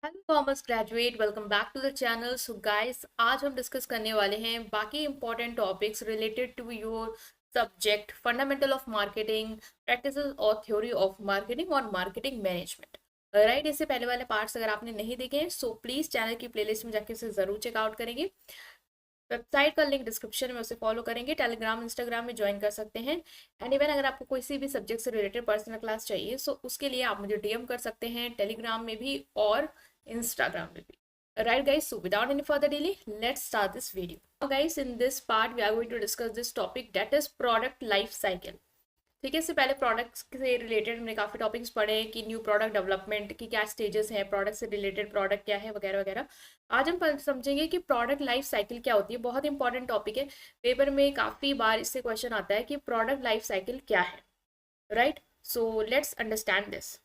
Hello commerce graduate, welcome back to the channel. So guys, आज हम discuss करने वाले हैं बाकी important topics related to your subject fundamental of marketing, practices और थ्योरी ऑफ मार्केटिंग और मार्केटिंग मैनेजमेंट। राइट, इससे पहले वाले पार्ट्स अगर आपने नहीं देखे हैं सो प्लीज चैनल की प्लेलिस्ट में जाके उसे जरूर चेकआउट करेंगे। वेबसाइट का लिंक डिस्क्रिप्शन में, उसे फॉलो करेंगे। टेलीग्राम इंस्टाग्राम में ज्वाइन कर सकते हैं। एंड इवन अगर आपको कोई भी सब्जेक्ट से रिलेटेड पर्सनल क्लास चाहिए सो उसके लिए आप मुझे डीएम कर सकते हैं, टेलीग्राम में भी और इंस्टाग्राम में भी। Right guys, so without any further delay, let's start this video. Now guys, in this part we are going to discuss this topic, that is product life cycle. ठीक है, इससे पहले प्रोडक्ट्स से रिलेटेड हमने काफ़ी topics पढ़े हैं कि न्यू प्रोडक्ट डेवलपमेंट की क्या स्टेजेस हैं, प्रोडक्ट से रिलेटेड प्रोडक्ट क्या है वगैरह वगैरह। आज हम समझेंगे कि प्रोडक्ट लाइफ साइकिल क्या होती है। बहुत इंपॉर्टेंट टॉपिक है, पेपर में काफ़ी बार इससे क्वेश्चन आता है कि प्रोडक्ट लाइफ साइकिल क्या है। Right, so let's understand this.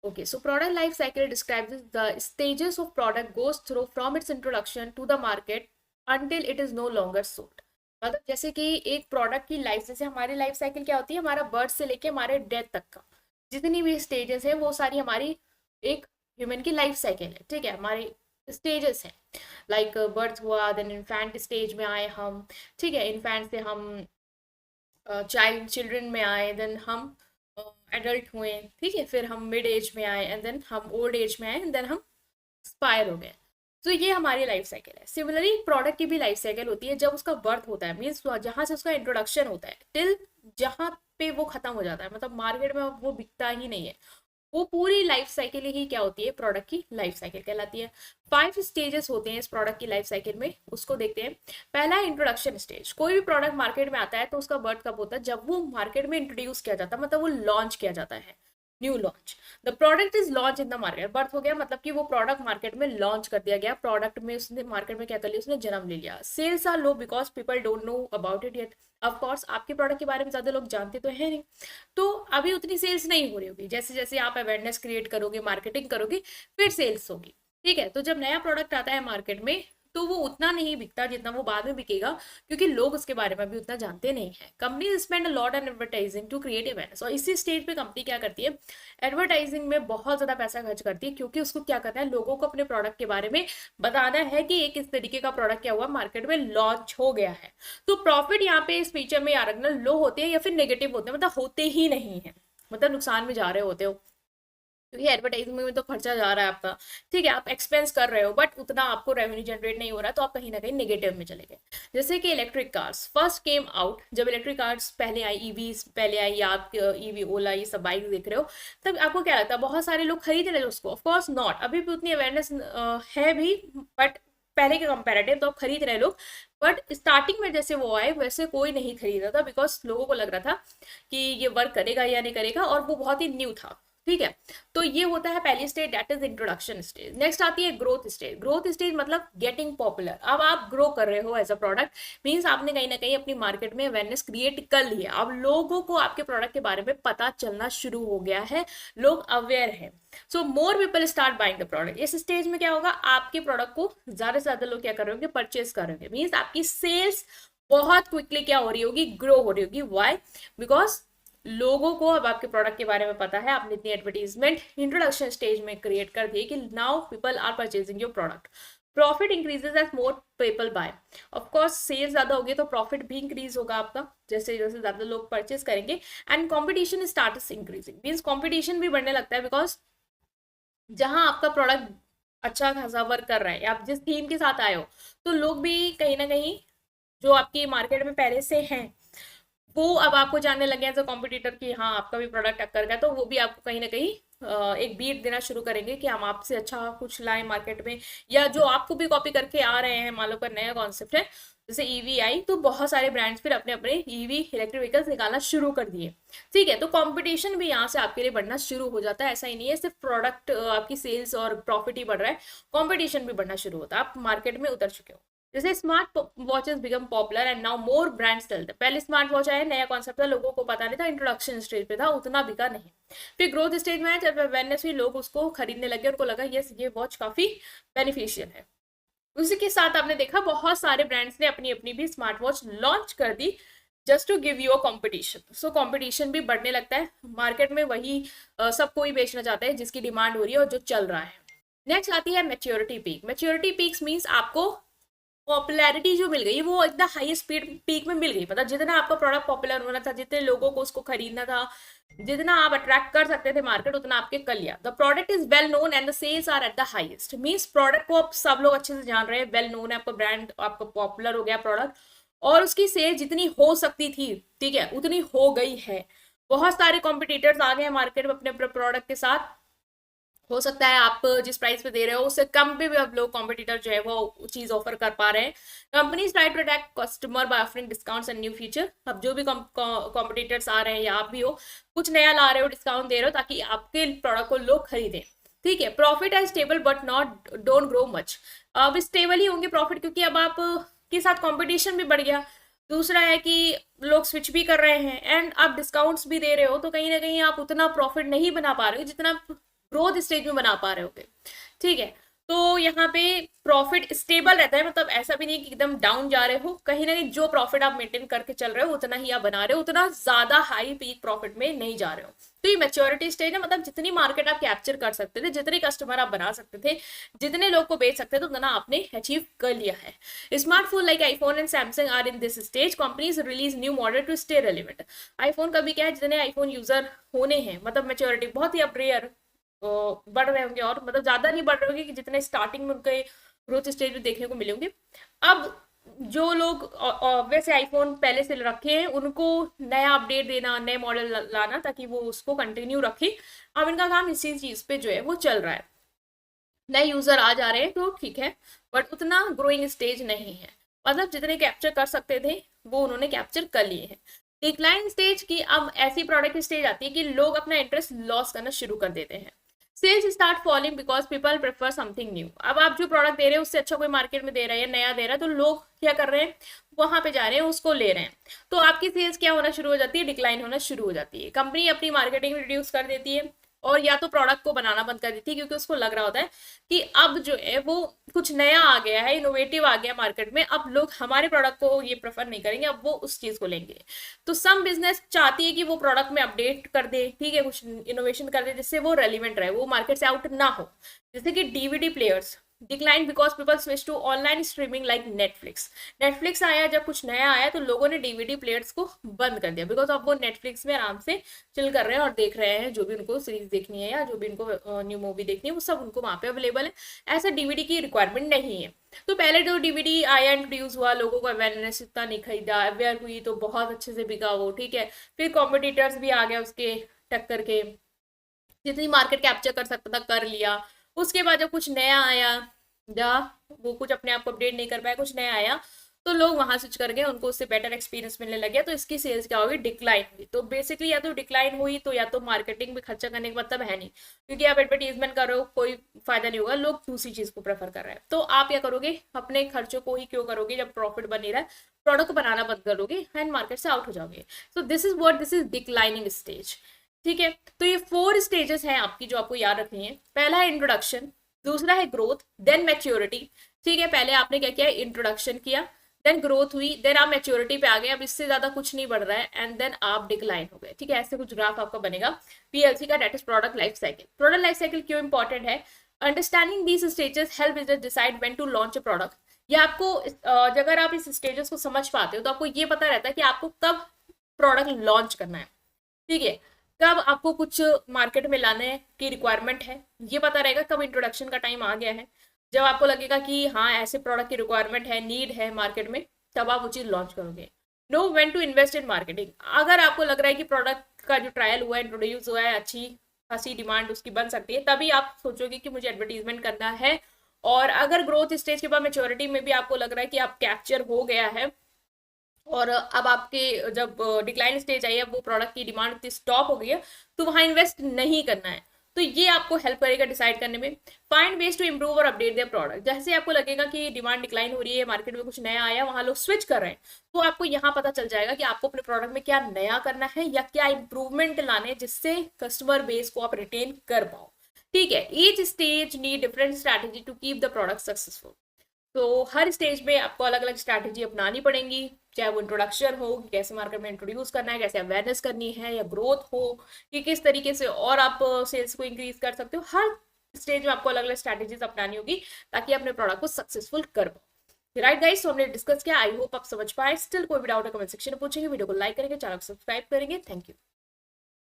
Okay, so product life cycle describes the stages of product goes through from its introduction to the market until it is no longer sold. मतलब जैसे कि एक product की life, जैसे हमारी life cycle क्या होती है, हमारा बर्थ से लेके हमारे डेथ तक का जितनी भी स्टेजेस है वो सारी हमारी एक ह्यूमन की लाइफ साइकिल है। ठीक है, हमारी स्टेजेस हैं। लाइक बर्थ हुआ, देन इन्फेंट स्टेज में आए हम। ठीक है, इन्फेंट से हम चिल्ड्रन में आए, देन हम एडल्ट हुए। ठीक है, फिर हम मिड एज में आए एंड देन हम ओल्ड एज में आए एंड देन हम एक्सपायर हो गए। तो ये हमारी लाइफ साइकिल है। सिमिलरली प्रोडक्ट की भी लाइफ साइकिल होती है। जब उसका बर्थ होता है, मीन्स जहाँ से उसका इंट्रोडक्शन होता है टिल जहाँ पे वो खत्म हो जाता है, मतलब मार्केट में वो बिकता ही नहीं है, वो पूरी लाइफ साइकिल ही क्या होती है, प्रोडक्ट की लाइफ साइकिल कहलाती है। 5 स्टेजेस होते हैं इस प्रोडक्ट की लाइफ साइकिल में, उसको देखते हैं। पहला इंट्रोडक्शन स्टेज। कोई भी प्रोडक्ट मार्केट में आता है तो उसका बर्थ कब होता है, जब वो मार्केट में इंट्रोड्यूस किया जाता है, मतलब वो लॉन्च किया जाता है, new launch. The product is launch in the market. Birth हो गया मतलब कि वो प्रोडक्ट मार्केट में लॉन्च कर दिया गया, प्रोडक्ट में उसने मार्केट में क्या कर लिया, उसने जन्म ले लिया। Sales are low because people don't know about it yet. Of course आपके प्रोडक्ट के बारे में ज्यादा लोग जानते तो है नहीं, तो अभी उतनी सेल्स नहीं हो रही होगी। जैसे जैसे आप अवेयरनेस क्रिएट करोगे, मार्केटिंग करोगे, फिर सेल्स होगी। ठीक है, तो जब नया प्रोडक्ट आता है मार्केट में तो वो उतना नहीं बिकता जितना वो बाद में बिकेगा, क्योंकि लोग उसके बारे में भी उतना जानते नहीं है। Company spend a lot on advertising to create awareness. और इसी स्टेज पे कंपनी क्या करती है, एडवर्टाइजिंग में बहुत ज्यादा पैसा खर्च करती है, क्योंकि उसको क्या करना है, लोगों को अपने प्रोडक्ट के बारे में बताना है कि एक इस तरीके का प्रोडक्ट क्या हुआ, मार्केट में लॉन्च हो गया है। तो प्रॉफिट यहाँ पे इस फीचर में यार लो होते हैं या फिर नेगेटिव होते हैं, मतलब होते ही नहीं है, मतलब नुकसान में जा रहे होते हो, क्योंकि एडवर्टाइजिंग में तो खर्चा जा रहा है आपका। ठीक है, आप एक्सपेंस कर रहे हो बट उतना आपको रेवेन्यू जनरेट नहीं हो रहा, तो आप कहीं ना कहीं नेगेटिव में चले गए। जैसे कि electric cars first came out, जब इलेक्ट्रिक कार्स पहले आई, ईवी पहले आई, या आप ईवी ओला ये सब बाइक देख रहे हो, तब आपको क्या लगता है, बहुत सारे लोग खरीद रहे हैं उसको। ऑफकोर्स नॉट, अभी भी उतनी अवेयरनेस है भी, बट पहले के कंपेरेटिव तो अब खरीद रहे लोग। बट स्टार्टिंग में जैसे वो आए वैसे कोई नहीं खरीद रहा था, बिकॉज लोगों को लग रहा था कि ये वर्क करेगा या नहीं करेगा, और वो बहुत ही न्यू था। ठीक है, तो ये होता है पहली stage, that is introduction stage. Next आती है ग्रोथ स्टेज। ग्रोथ स्टेज मतलब गेटिंग पॉपुलर। अब आप ग्रो कर रहे हो एज अ प्रोडक्ट, मीन्स आपने कहीं ना कहीं अपनी मार्केट में अवेयरनेस क्रिएट कर ली है। अब लोगों को आपके प्रोडक्ट के बारे में पता चलना शुरू हो गया है, लोग अवेयर हैं। So more people start buying the product. इस स्टेज में क्या होगा, आपके प्रोडक्ट को ज्यादा से ज्यादा लोग क्या कर रहे होंगे, परचेज कर रहे होंगे। मीन्स आपकी सेल्स बहुत क्विकली क्या हो रही होगी, ग्रो हो रही होगी। वाई? बिकॉज लोगों को अब आपके प्रोडक्ट के बारे में पता है, आपने इतनी एडवर्टीजमेंट इंट्रोडक्शन स्टेज में क्रिएट कर दी कि now people are purchasing your product. Profit increases as more people buy. Of course sales ज्यादा होगी तो प्रॉफिट भी इंक्रीज होगा आपका, जैसे जैसे ज्यादा लोग परचेज करेंगे। And competition starts increasing, means competition भी बढ़ने लगता है, बिकॉज जहां आपका प्रोडक्ट अच्छा खासा वर्क कर रहा है, आप जिस थीम के साथ आए हो, तो लोग भी कहीं ना कहीं जो आपकी मार्केट में पहले से हैं वो अब आपको जानने लगे एज अ कॉम्पिटिटर कि हाँ आपका भी प्रोडक्ट टक्कर का है, तो वो भी आपको कहीं ना कहीं एक बीट देना शुरू करेंगे कि हम आपसे अच्छा कुछ लाएं मार्केट में, या जो आपको भी कॉपी करके आ रहे हैं। मान लो का नया कॉन्सेप्ट है, जैसे ईवी आई, तो बहुत सारे ब्रांड्स फिर अपने अपने ईवी इलेक्ट्रिक व्हीकल्स निकालना शुरू कर दिए। ठीक है, तो कंपटीशन भी यहाँ से आपके लिए बढ़ना शुरू हो जाता है। ऐसा ही नहीं है सिर्फ प्रोडक्ट आपकी सेल्स और प्रॉफिट ही बढ़ रहा है, कंपटीशन भी बढ़ना शुरू होता है, आप मार्केट में उतर चुके हो। जैसे smart watches become popular and now more brands चलते। पहले स्मार्ट वॉच आया, नया कॉन्सेप्ट था, लोगों को पता नहीं था, इंट्रोडक्शन स्टेज पे था, उतना बिका नहीं। फिर ग्रोथ स्टेज में आया, जब अवेयरनेस हुई, लोग उसको खरीदने लगे, उनको लगा यस ये वॉच काफी बेनिफिशियल है। उसी के साथ आपने देखा बहुत सारे ब्रांड्स ने अपनी अपनी भी स्मार्ट वॉच लॉन्च कर दी, just to give you a competition. So competition भी बढ़ने लगता है मार्केट में, वही सब कोई बेचना चाहता है जिसकी डिमांड हो रही है और जो चल रहा है। नेक्स्ट आती है maturity peak. Maturity peaks means आपको पॉपुलैरिटी जो मिल गई वो एकदम हाईएस्ट स्पीड पीक में मिल गई, मतलब जितना आपका प्रोडक्ट पॉपुलर होना था, जितने लोगों को उसको खरीदना था, जितना आप अट्रैक्ट कर सकते थे मार्केट, उतना आपके कर लिया। The product is well known and the sales are at the highest. Means product को अब सब लोग अच्छे से जान रहे हैं, वेल नोन है आपका ब्रांड, आपका पॉपुलर हो गया प्रोडक्ट, और उसकी सेल जितनी हो सकती थी, ठीक है, उतनी हो गई है। बहुत सारे कॉम्पिटिटर्स आ गए हैं मार्केट में अपने प्रोडक्ट के साथ। हो सकता है आप जिस प्राइस पे दे रहे हो उससे कम पे भी अब लोग कॉम्पिटिटर जो है वो चीज ऑफर कर पा रहे हैं। Companies try to attract customer by offering discounts and new feature. अब जो भी कॉम्पिटिटर्स आ रहे हैं या आप भी हो, कुछ नया ला रहे हो, डिस्काउंट दे रहे हो ताकि आपके प्रोडक्ट को लोग खरीदें, ठीक है। प्रॉफिट है stable but not don't grow much. अब स्टेबल ही होंगे प्रॉफिट, क्योंकि अब आप के साथ कॉम्पिटिशन भी बढ़ गया। दूसरा है कि लोग स्विच भी कर रहे हैं एंड आप डिस्काउंट्स भी दे रहे हो, तो कहीं ना कहीं आप उतना प्रॉफिट नहीं बना पा रहे हो जितना ग्रोथ स्टेज में बना पा रहे होगे, ठीक है। तो यहाँ पे प्रॉफिट स्टेबल रहता है, मतलब ऐसा भी नहीं कि एकदम डाउन जा रहे हो, कहीं ना कहीं जो प्रॉफिट आप मेंटेन करके चल रहे हो उतना ही आप बना रहे हो, उतना ज्यादा हाई पीक प्रॉफिट में नहीं जा रहे हो। तो ये मैच्योरिटी स्टेज है, मतलब जितनी मार्केट आप कैप्चर कर सकते थे, जितने कस्टमर आप बना सकते थे, जितने लोग को बेच सकते थे, उतना आपने अचीव कर लिया है। Smartphone like iPhone and Samsung are in this stage. Companies release new model to stay relevant. IPhone का भी क्या है, जितने आईफोन यूजर होने हैं, मतलब मैच्योरिटी बहुत ही अब रेयर बढ़ रहे होंगे, और मतलब ज्यादा नहीं बढ़ रहे होंगे कि जितने स्टार्टिंग में उनके ग्रोथ स्टेज में देखने को मिले होंगे। अब जो लोग वैसे आईफोन पहले से रखे हैं उनको नया अपडेट देना, नए मॉडल लाना ताकि वो उसको कंटिन्यू रखे। अब इनका काम इसी चीज पे जो है वो चल रहा है। नए यूजर आ जा रहे हैं तो ठीक है, बट उतना ग्रोइंग स्टेज नहीं है, मतलब जितने कैप्चर कर सकते थे वो उन्होंने कैप्चर कर लिए हैं। डिक्लाइन स्टेज की अब ऐसी प्रोडक्ट स्टेज आती है कि लोग अपना इंटरेस्ट लॉस करना शुरू कर देते हैं। Sales start falling because people prefer something new. अब आप जो प्रोडक्ट दे रहे हैं उससे अच्छा कोई मार्केट में दे रहा है या नया दे रहा है, तो लोग क्या कर रहे हैं, वहां पे जा रहे हैं, उसको ले रहे हैं, तो आपकी सेल्स क्या होना शुरू हो जाती है, डिक्लाइन होना शुरू हो जाती है। कंपनी अपनी मार्केटिंग रिड्यूस कर देती है और या तो प्रोडक्ट को बनाना बंद कर देती है, क्योंकि उसको लग रहा होता है कि अब जो है वो कुछ नया आ गया है, इनोवेटिव आ गया मार्केट में, अब लोग हमारे प्रोडक्ट को ये प्रेफर नहीं करेंगे, अब वो उस चीज को लेंगे। तो सम बिजनेस चाहती है कि वो प्रोडक्ट में अपडेट कर दे, ठीक है, कुछ इनोवेशन कर दे जिससे वो रेलिवेंट रहे, वो मार्केट से आउट ना हो। जैसे कि DVD players decline because people switch to online streaming like Netflix. Netflix आया, जब कुछ नया आया तो लोगों ने डीवीडी प्लेयर्स को बंद कर दिया, बिकॉज अब वो नेटफ्लिक्स में आराम से चिल कर रहे हैं और देख रहे हैं जो भी उनको सीरीज देखनी है या जो भी उनको न्यू मूवी देखनी है, वो सब उनको वहां पे अवेलेबल है। ऐसा डीवीडी की रिक्वायरमेंट नहीं है। तो पहले जो डीवीडी आया, इंट्रोड्यूस हुआ, लोगों को अवेयरनेस इतना नहीं खरीदा, अवेयर हुई तो बहुत अच्छे से बिका वो, ठीक है। फिर कॉम्पिटिटर्स भी आ गया उसके टक्कर के, जितनी मार्केट कैप्चर कर सकता था कर लिया। उसके बाद जब कुछ नया आया या वो कुछ अपने आप को अपडेट नहीं कर पाया, कुछ नया आया, तो लोग वहां स्विच कर गए, उनको उससे बेटर एक्सपीरियंस मिलने लग गया, तो इसकी सेल्स क्या होगी, डिक्लाइन हुई। तो बेसिकली या तो डिक्लाइन हुई तो या तो मार्केटिंग में खर्चा करने का मतलब है नहीं, क्योंकि आप एडवर्टीजमेंट कर रहे हो कोई फायदा नहीं होगा, लोग दूसरी चीज को प्रेफर कर रहे हैं। तो आप क्या करोगे, अपने खर्चों को ही क्यों करोगे जब प्रॉफिट बन नहीं रहा है, प्रोडक्ट को बनाना बंद करोगे एंड मार्केट से आउट हो जाओगे। So this is declining stage, ठीक है। तो ये 4 स्टेजेस हैं आपकी जो आपको याद रखनी है। पहला है इंट्रोडक्शन, दूसरा है ग्रोथ, देन मैच्योरिटी, ठीक है। पहले आपने क्या किया, इंट्रोडक्शन किया, देन ग्रोथ हुई, देन आप मैच्योरिटी पे आ गए, अब इससे ज्यादा कुछ नहीं बढ़ रहा है, एंड देन आप डिक्लाइन हो गए, ठीक है। ऐसे कुछ ग्राफ आपका बनेगा पीएलसी का, that is product life cycle. Product life cycle क्यों इंपॉर्टेंट है, understanding these stages help business decide when to launch a product. ये आपको अगर आप इस स्टेजेस को समझ पाते हो तो आपको ये पता रहता है कि आपको कब प्रोडक्ट लॉन्च करना है, ठीक है, कब आपको कुछ मार्केट में लाने की रिक्वायरमेंट है, ये पता रहेगा। कब इंट्रोडक्शन का टाइम आ गया है, जब आपको लगेगा कि हाँ ऐसे प्रोडक्ट की रिक्वायरमेंट है, नीड है मार्केट में, तब आप वो चीज लॉन्च करोगे। Know when to invest in marketing, अगर आपको लग रहा है कि प्रोडक्ट का जो ट्रायल हुआ है, इंट्रोड्यूस हुआ है, अच्छी खासी डिमांड उसकी बन सकती है, तभी आप सोचोगे कि मुझे एडवर्टीजमेंट करना है। और अगर ग्रोथ स्टेज के बाद मेच्योरिटी में भी आपको लग रहा है कि आप कैप्चर हो गया है और अब आपके जब डिक्लाइन स्टेज आई है, वो प्रोडक्ट की डिमांड इतनी स्टॉप हो गई है, तो वहां इन्वेस्ट नहीं करना है। तो ये आपको हेल्प करेगा डिसाइड करने में। फाइंड वेज टू इंप्रूव और अपडेट देयर प्रोडक्ट, जैसे आपको लगेगा कि डिमांड डिक्लाइन हो रही है, मार्केट में कुछ नया आया, वहां लोग स्विच कर रहे हैं, तो आपको यहाँ पता चल जाएगा कि आपको अपने प्रोडक्ट में क्या नया करना है या क्या इंप्रूवमेंट लाने, जिससे कस्टमर बेस को आप रिटेन कर पाओ, ठीक है। Each stage need different strategy to keep the product successful. तो हर स्टेज में आपको अलग अलग स्ट्रैटेजी अपनानी पड़ेंगी, चाहे वो इंट्रोडक्शन हो, कैसे मार्केट में इंट्रोड्यूस करना है, कैसे अवेयरनेस करनी है, या ग्रोथ हो कि किस तरीके से और आप सेल्स को इंक्रीज कर सकते हो। हर स्टेज में आपको अलग अलग स्ट्रैटेजीज अपनानी होगी ताकि अपने प्रोडक्ट को सक्सेसफुल कर पाओ। राइट गाइस, तो हमने डिस्कस किया, आई होप आप समझ पाए। स्टिल कोई भी डाउट है कमेंट सेक्शन में पूछेंगे, वीडियो को लाइक करेंगे, चैनल को सब्सक्राइब करेंगे। Thank you.